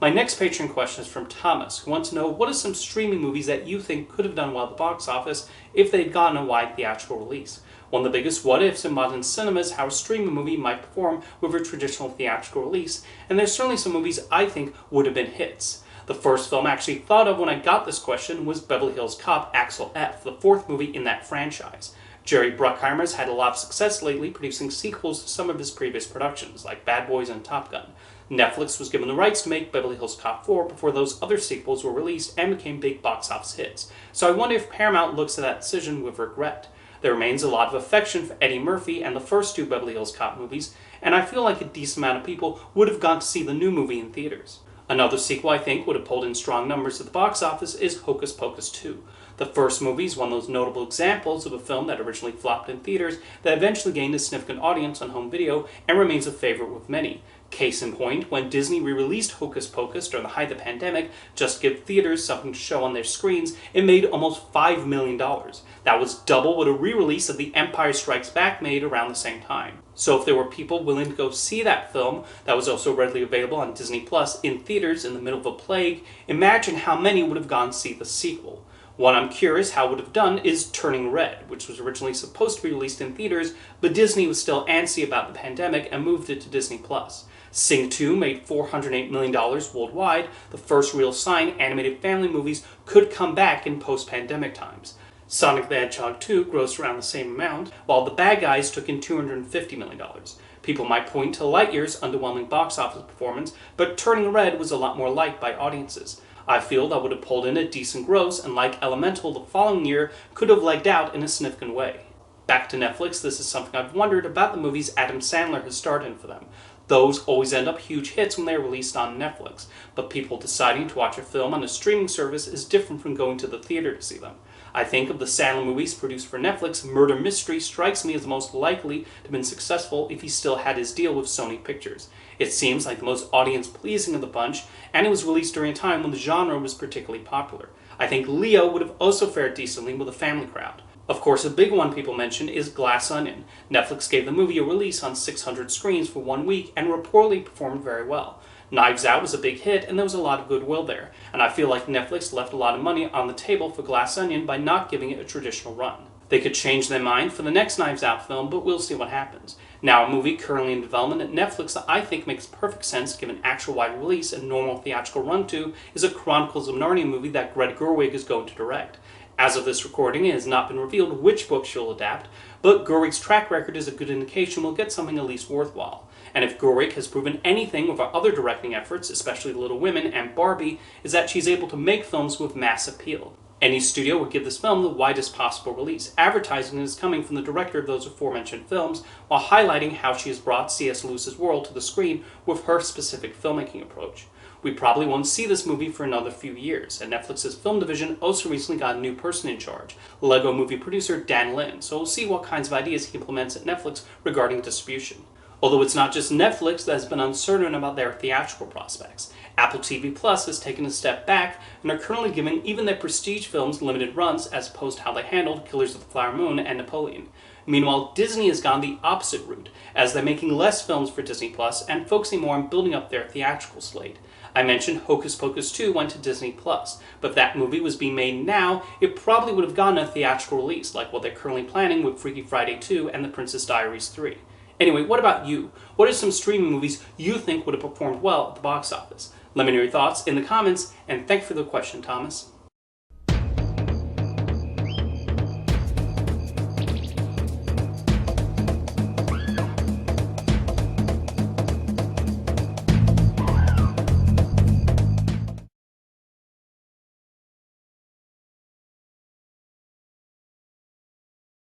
My next Patreon question is from Thomas, who wants to know what are some streaming movies that you think could have done well at the box office if they'd gotten a wide theatrical release. One of the biggest what-ifs in modern cinema is how a streaming movie might perform with a traditional theatrical release, and there's certainly some movies I think would have been hits. The first film I actually thought of when I got this question was Beverly Hills Cop Axel F, the fourth movie in that franchise. Jerry Bruckheimer's had a lot of success lately producing sequels to some of his previous productions, like Bad Boys and Top Gun. Netflix was given the rights to make Beverly Hills Cop 4 before those other sequels were released and became big box office hits, so I wonder if Paramount looks at that decision with regret. There remains a lot of affection for Eddie Murphy and the first two Beverly Hills Cop movies, and I feel like a decent amount of people would have gone to see the new movie in theaters. Another sequel I think would have pulled in strong numbers at the box office is Hocus Pocus 2. The first movie is one of those notable examples of a film that originally flopped in theaters that eventually gained a significant audience on home video and remains a favorite with many. Case in point, when Disney re-released Hocus Pocus during the height of the pandemic, just to give theaters something to show on their screens, it made almost $5 million. That was double what a re-release of The Empire Strikes Back made around the same time. So if there were people willing to go see that film, that was also readily available on Disney Plus in theaters in the middle of a plague, imagine how many would have gone to see the sequel. One I'm curious how it would have done is Turning Red, which was originally supposed to be released in theaters, but Disney was still antsy about the pandemic and moved it to Disney Plus. Sing 2 made $408 million worldwide, the first real sign animated family movies could come back in post-pandemic times. Sonic the Hedgehog 2 grossed around the same amount, while The Bad Guys took in $250 million. People might point to Lightyear's underwhelming box office performance, but Turning Red was a lot more liked by audiences. I feel that would have pulled in a decent gross, and like Elemental the following year, could have legged out in a significant way. Back to Netflix, this is something I've wondered about the movies Adam Sandler has starred in for them. Those always end up huge hits when they are released on Netflix, but people deciding to watch a film on a streaming service is different from going to the theater to see them. I think of the Sandler movies produced for Netflix, Murder Mystery strikes me as the most likely to have been successful if he still had his deal with Sony Pictures. It seems like the most audience-pleasing of the bunch, and it was released during a time when the genre was particularly popular. I think Leo would have also fared decently with a family crowd. Of course, a big one people mention is Glass Onion. Netflix gave the movie a release on 600 screens for 1 week and reportedly performed very well. Knives Out was a big hit and there was a lot of goodwill there, and I feel like Netflix left a lot of money on the table for Glass Onion by not giving it a traditional run. They could change their mind for the next Knives Out film, but we'll see what happens. Now, a movie currently in development at Netflix that I think makes perfect sense given actual wide release and normal theatrical run to is a Chronicles of Narnia movie that Greta Gerwig is going to direct. As of this recording, it has not been revealed which book she'll adapt, but Gerwig's track record is a good indication we'll get something at least worthwhile. And if Gerwig has proven anything with her other directing efforts, especially Little Women and Barbie, is that she's able to make films with mass appeal. Any studio would give this film the widest possible release, advertising it as coming from the director of those aforementioned films, while highlighting how she has brought C.S. Lewis's world to the screen with her specific filmmaking approach. We probably won't see this movie for another few years, and Netflix's film division also recently got a new person in charge, Lego movie producer Dan Lin, so we'll see what kinds of ideas he implements at Netflix regarding distribution. Although it's not just Netflix that has been uncertain about their theatrical prospects. Apple TV Plus has taken a step back and are currently giving even their prestige films limited runs as opposed to how they handled Killers of the Flower Moon and Napoleon. Meanwhile, Disney has gone the opposite route, as they're making less films for Disney Plus and focusing more on building up their theatrical slate. I mentioned Hocus Pocus 2 went to Disney Plus, but if that movie was being made now, it probably would have gotten a theatrical release, like what they're currently planning with Freaky Friday 2 and The Princess Diaries 3. Anyway, what about you? What are some streaming movies you think would have performed well at the box office? Let me know your thoughts in the comments, and thanks for the question, Thomas.